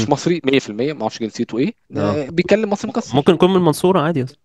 مش مصري 100%، ما اعرفش جنسيته ايه، اه بيتكلم مصري ممكن مكسر. يكون من المنصورة عادي اصلا.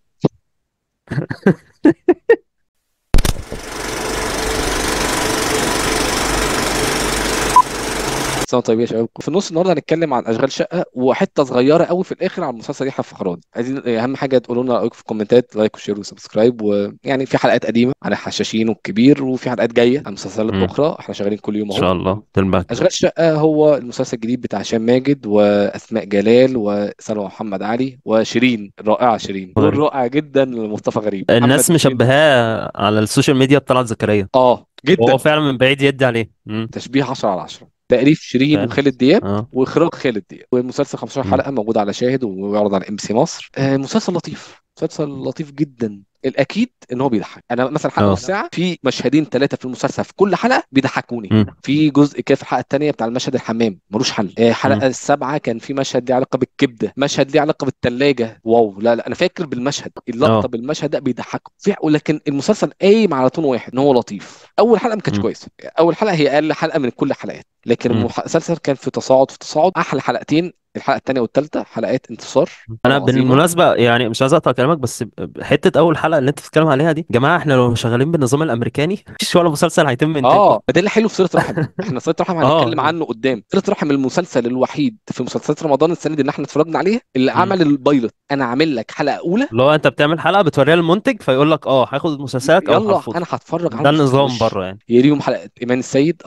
سنة طيب يا شباب. في النص النهارده هنتكلم عن اشغال شقه، وحته صغيره قوي في الاخر عن مسلسل يحيى الفخراني. عايزين اهم حاجه تقولوا لنا رايكم في الكومنتات، لايك وشير وسبسكرايب. ويعني في حلقات قديمه عن الحشاشين والكبير، وفي حلقات جايه عن مسلسلات امم اخرى، احنا شغالين كل يوم ان اهو. شاء الله تلمك. اشغال شقه هو المسلسل الجديد بتاع هشام ماجد واسماء جلال وسلمى محمد علي وشيرين الرائعه. شيرين دور غريب. رائع جدا لمصطفى غريب. محمد الناس حسين مشبهاه على السوشيال ميديا بطلعت زكريا، وهو جدا. فعلا من بعيد يدي عليه. تشبيه 10 على 10، تأليف شيرين فعلا. وخالد دياب اه. واخراج خالد دياب. والمسلسل 15 امم حلقه موجود على شاهد ويعرض على ام سي مصر. مسلسل لطيف، مسلسل لطيف جدا. الاكيد ان هو بيضحك. انا مثلا حلقه اه. نص ساعه، في مشهدين ثلاثه في المسلسل في كل حلقه بيضحكوني. امم في جزء كده في الحلقه الثانيه بتاع المشهد الحمام ملوش حل. امم حلقه السابعه كان في مشهد ليه علاقه بالكبده، مشهد ليه علاقه بالثلاجه. واو، لا لا انا فاكر بالمشهد، اللقطه اه. بالمشهد ده بيضحك في. ولكن المسلسل قايم على طون واحد، ان هو لطيف. اول حلقه ما كانتش امم كويسه، اول حلقه هي اقل حلقه من كل الحلقات، لكن امم المسلسل كان في تصاعد في تصاعد. احلى حلقتين الحلقه الثانيه والثالثه، حلقات انتصار انا عظيمه. بالمناسبه يعني مش عايز اقطع كلامك، بس حته اول حلقه اللي انت بتتكلم عليها دي، جماعه احنا لو شغالين بالنظام الامريكاني مفيش ولا مسلسل هيتم انتاجه. ده اللي حلو في صله رحم. احنا صله رحم هنتكلم اه. عنه قدام. صله رحم المسلسل الوحيد في مسلسلات رمضان السنه دي اللي احنا اتفرجنا عليه اللي امم عمل البايلوت. انا عامل لك حلقه اولى، لو انت بتعمل حلقه بتوريها للمنتج فيقول لك اه هاخد مسلسلك او يلا هرفضه. انا هتفرج على ده المسلسل النظام وش. بره يعني. يليهم حلقه ايمان السيد،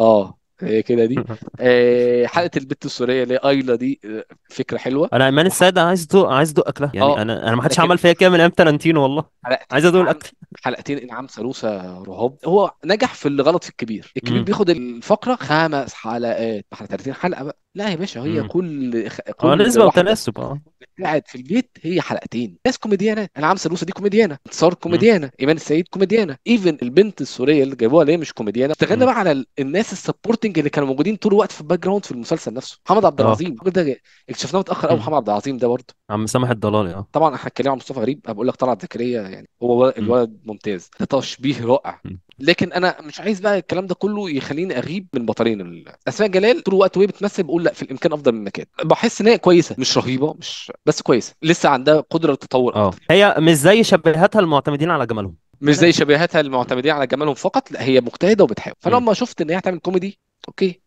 هي كده دي. حلقه البت السوريه اللي هي ايلا دي، فكره حلوه. انا ايمان السيد عايز ادوق، عايز ادوق اكلها يعني. اه انا ما حدش لكن عمل فيا كده من ايام تارانتينو والله. عايز حلقتين ادوق انعام، الاكل. حلقتين انعام سالوسة رهاب. هو نجح في اللي غلط في الكبير. الكبير امم بياخد الفقره 5 حلقات، احنا 30 حلقه بقى. لا يا باشا، هي امم كل نسبه واحده وتناسب. اه. قاعد في البيت هي حلقتين. ناس كوميديانات، انعام سالوسة دي كوميديانه، انتصار امم كوميديانه، ايمان السيد كوميديانه، ايفن البنت السوريه اللي جابوها اللي هي مش كوميديانه. اشتغلنا امم بقى على الناس السبورتنج اللي كانوا موجودين طول الوقت في الباك جراوند في المسلسل نفسه. محمد عبد اه. العظيم الراجل ده اكتشفناه متاخر قوي. مم. محمد عبد العظيم ده برضه، عم سامح الضلالي. اه. طبعا احنا اتكلمنا عن مصطفى غريب. أنا بقول لك طلعت زكريا يعني هو مم. الولد ممتاز، ده تشبيه رائع. مم. لكن انا مش عايز بقى الكلام ده كله يخليني اغيب من بطلين اسماء جلال. طول الوقت وهي بتمثل بقول لا، في الامكان افضل من مكان. بحس ان هي كويسه، مش رهيبه، مش بس كويسه، لسه عندها قدره للتطور اه، اكتر. هي مش زي شبيهاتها المعتمدين على جمالهم. مش زي شبيهاتها المعتمدين على جمالهم فقط، لا هي مجتهده وبتحاول. مم. فلما شفت ان هي هتعمل كوميدي، اوكي.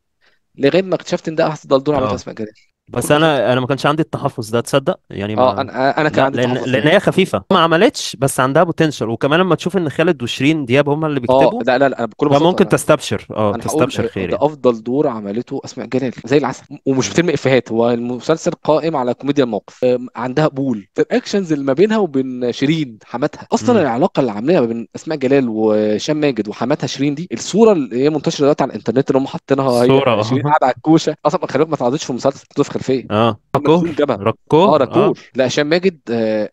لغايه ما اكتشفت ان ده افضل دور عملته اه، اسماء جلال بس بكل بساطه. انا ما كانش عندي التحفظ ده تصدق يعني. اه ما انا كان لا، عندي لان تحفظ ده. هي خفيفه ما عملتش، بس عندها بوتنشال. وكمان لما تشوف ان خالد وشيرين دياب هما اللي بيكتبوا، لا لا لا، انا بكل فممكن بساطه تستبشر، انا هقول تستبشر خير ده يعني. افضل دور عملته اسماء جلال زي العسل. ومش بترمي افيهات، هو المسلسل قائم على كوميديا الموقف. عندها قبول في الاكشنز اللي ما بينها وبين شيرين حماتها. اصلا مم. العلاقه اللي عاملينها ما بين اسماء جلال وهشام ماجد وحماتها شيرين دي، الصوره اللي هي منتشره دلوقتي على الانترنت اللي هم حاطينها الصوره. هي شيرين قاعده على الكوشه، اصلا خلي بالك ما اتعرضتش في المسلسل، محطوطه في خلفيه. محمد ركور. سون جابها. ركور. اه. راكور. لا هشام ماجد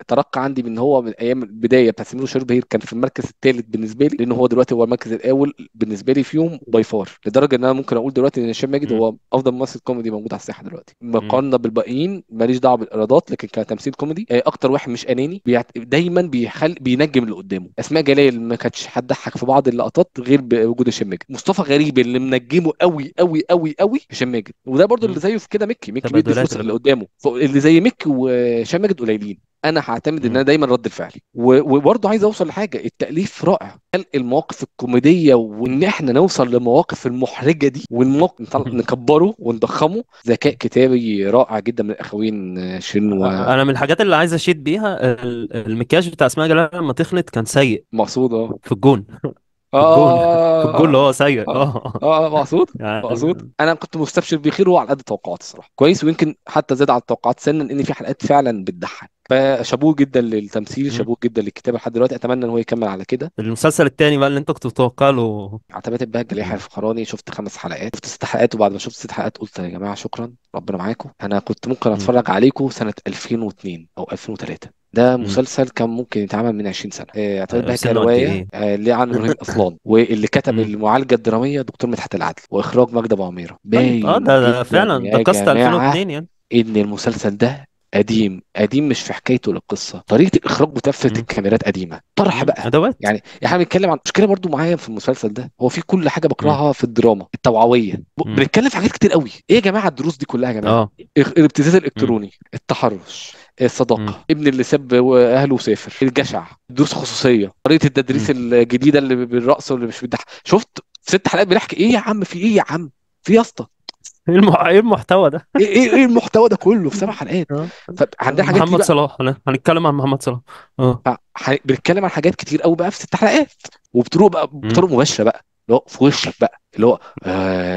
ترقى عندي من هو من ايام البدايه بتاع سمير وشهير بهير، كان في المركز الثالث بالنسبه لي، لان هو دلوقتي هو المركز الاول بالنسبه لي فيهم باي فار. لدرجه ان انا ممكن اقول دلوقتي ان هشام ماجد مم. هو افضل ممثل كوميدي موجود على الساحه دلوقتي مم. مقارنه بالباقيين. ماليش دعوه بالايرادات، لكن كتمثيل كوميدي اكتر واحد مش اناني، دايما بينجم اللي قدامه. اسماء جلال ما كانتش هتضحك في بعض اللقطات غير بوجود هشام ماجد. مصطفى غريب اللي منجمه قوي قوي قوي قوي هشام ماجد. وده برضو اللي مم. زيه في كده ميكي. ميكي بيدي تبادلات فلوس اللي اللي بقى. قدامه، اللي زي ميكي وهشام ماجد قليلين. انا هعتمد ان مم. انا دايما رد الفعل. وبرضه عايز اوصل لحاجه، التاليف رائع، خلق المواقف الكوميديه، وان احنا نوصل للمواقف المحرجه دي والموقف نكبره ونضخمه. ذكاء كتابي رائع جدا من الاخوين شيرين انا من الحاجات اللي عايز اشيد بيها المكياج بتاع اسماء جلال لما تخنت كان سيء. ومقصود. في الجون. في الجون. في الجون اللي اه هو سيء. اه اه. مقصود. مقصود. يعني. انا كنت مستبشر بخير، وهو على قد توقعاتي الصراحه كويس، ويمكن حتى زاد على التوقعات سنا، ان في حلقات فعلا بتضحك. فشابوه جدا للتمثيل، مم. شابوه جدا للكتابه لحد دلوقتي. اتمنى ان هو يكمل على كده. المسلسل التاني بقى اللي انت كنت متوقع له. عتبات البهجة ليحيى مم. الفخراني، شفت 5 حلقات، شفت 6 حلقات، وبعد ما شفت 6 حلقات قلت يا جماعة شكرا، ربنا معاكم. أنا كنت ممكن مم. أتفرج عليكم سنة 2002 أو 2003. ده مم. مسلسل كان ممكن يتعمل من 20 سنة. عتبات البهجة سنه قد رواية ايه؟ اللي عن إبراهيم أصلان، واللي كتب مم. المعالجة الدرامية دكتور مدحت العدل، وإخراج ماجدة أبو عميرة. طيب. اه، باين ده جدا فعلا ده يا كاست جماعة 2002 يعني. إن المسلسل ده قديم قديم، مش في حكايته للقصه، طريقه الاخراج وتفه مم. الكاميرات قديمه، طرح بقى. ادوات. يعني احنا بنتكلم عن مشكله برضو معايا في المسلسل ده، هو في كل حاجه مم. بكرهها في الدراما التوعويه، مم. بنتكلم في حاجات كتير قوي. ايه يا جماعه الدروس دي كلها يا جماعه؟ اه. الابتزاز مم. الالكتروني، التحرش، مم. الصداقه، ابن اللي ساب اهله وسافر، الجشع، دروس خصوصيه، طريقه التدريس مم. الجديده اللي بالرقص واللي مش بتضحك. شفت 6 حلقات بنحكي ايه يا عم؟ في ايه يا عم؟ في إيه يا اسطى؟ ايه المحتوى ده؟ ايه المحتوى ده كله في 7 حلقات؟ اه. فعندنا حاجات كتير محمد بقى. صلاح، هنتكلم عن محمد صلاح. اه. بنتكلم عن حاجات كتير قوي بقى في 6 حلقات، وبطرق بقى مم. بطرق مباشره بقى، اللي هو في وشك بقى، اللي هو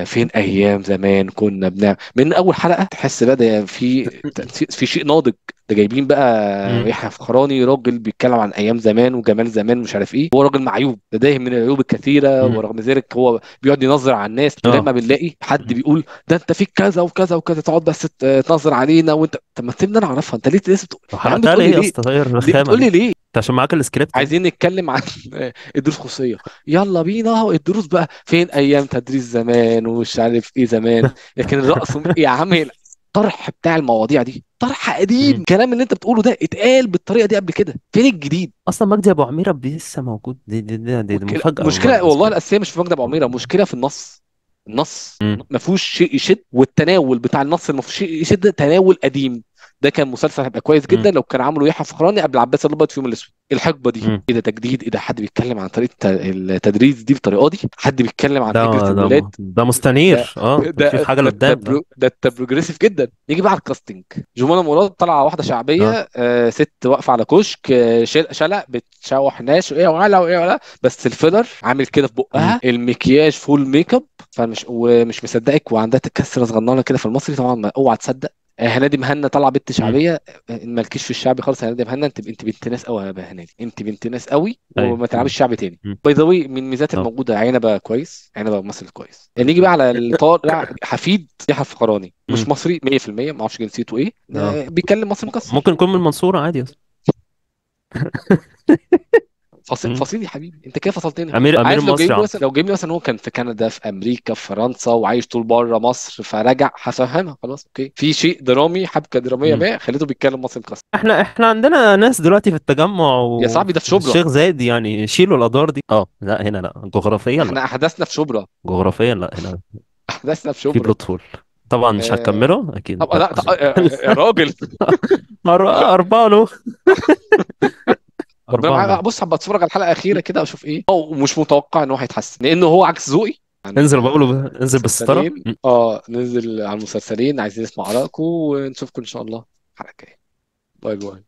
فين ايام زمان كنا بنعمل. من اول حلقه تحس بقى ده في شيء ناضج. ده جايبين بقى مم. يحيى فخراني، راجل بيتكلم عن ايام زمان وجمال زمان مش عارف ايه، هو راجل معيوب، ده دايم من العيوب الكثيره، مم. ورغم ذلك هو بيقعد ينظر على الناس لغايه ما اه. بنلاقي حد مم. بيقول ده انت فيك كذا وكذا وكذا، تقعد بس تنظر علينا وانت. طب ما تسيبني انا اعرفها، انت ليه لسه يا عم حرقتها بتقول ليه لي يا ليه؟ اسطى؟ طيب ليه الرخامه بتقول دي، لي ليه؟ انت عشان معاك السكريبت يعني. عايزين نتكلم عن الدروس الخصوصية، يلا بينا. الدروس بقى فين ايام تدريس زمان ومش عارف ايه زمان، لكن الرقص يا عم الطرح بتاع المواضيع دي طرح قديم. مم. الكلام اللي انت بتقوله ده اتقال بالطريقة دي قبل كده، فين الجديد؟ اصلا مجدي ابو عميره لسه موجود؟ دي مفاجاه والله مشكلة والله بالنسبه لي. الأساسية مش في مجدي أبو عميرة، مشكلة في النص. النص مم. ما فيهوش شيء يشد، والتناول بتاع النص اللي ما فيهوش شيء يشد ده تناول قديم. ده كان مسلسل هيبقى كويس مم. جدا لو كان عمله يحيى فخراني قبل عباس الابيض في يوم الاسود. الحقبه دي مم. ايه ده؟ تجديد؟ ايه ده؟ حد بيتكلم عن طريقه التدريس دي بالطريقه دي؟ حد بيتكلم عن ده هجره الولاد؟ ده ده مستنير، بتشوف حاجه لقدام ده. ده انت بروجريسيف جدا. نيجي بقى على الكاستنج. جمانة مراد طالعه واحده اه. شعبيه، ست واقفه على كشك، شلق بتشوح ناس وايه ولا وايه ولا، بس الفيلر عامل كده في مم. بقها، المكياج فول ميك اب، ومش مصدقك، وعندها كسره صغننه كده في المصري طبعا، اوعى تصدق. هنادي مهنا طالعه بنت مم. شعبيه، مالكيش في الشعبي خالص يا هنادي مهنا، انت بنت ناس قوي يا هنادي، انت بنت ناس قوي، ايوه. وما تلعبش مم. شعبي تاني. مم. باي ذا واي، من الميزات اه. الموجوده عنبه كويس، عنبه ممثل كويس. نيجي بقى على الطالع حفيد يحيى الفخراني، مم. مش مصري 100%، ما اعرفش جنسيته ايه، اه. بيتكلم مصري ممكن مكسر. يكون من المنصوره عادي اصلا. فصيل مم. فصيل يا حبيبي، انت كده فصلتني. امير عارف لو المصري جايب يا لي عم. مثلا، هو كان في كندا، في امريكا، في فرنسا، وعايش طول بره مصر، فرجع هفهمها خلاص اوكي، في شيء درامي، حبكه دراميه مم. ما خليته بيتكلم مصري مكسر. احنا عندنا ناس دلوقتي في التجمع يا صاحبي ده في وفي شبرا، الشيخ زايد، يعني شيلوا الادوار دي. اه لا هنا لا، جغرافيا لا. احنا احداثنا في شبرا. جغرافيا لا هنا. احداثنا في في شبرا. بلوت هول. طبعا مش آه... هتكمله اكيد طب لا. لا يا راجل. أربعة له. ربنا أربعة معاك. له. بص هبقى اتفرج على الحلقه الاخيره كده واشوف ايه، ومش متوقع ان هو هيتحسن لانه هو عكس ذوقي عن انزل بقوله، انزل بالستارة. مسلسلين. ننزل على المسلسلين، عايزين نسمع ارائكم، ونشوفكم ان شاء الله الحلقه الجايه. باي باي.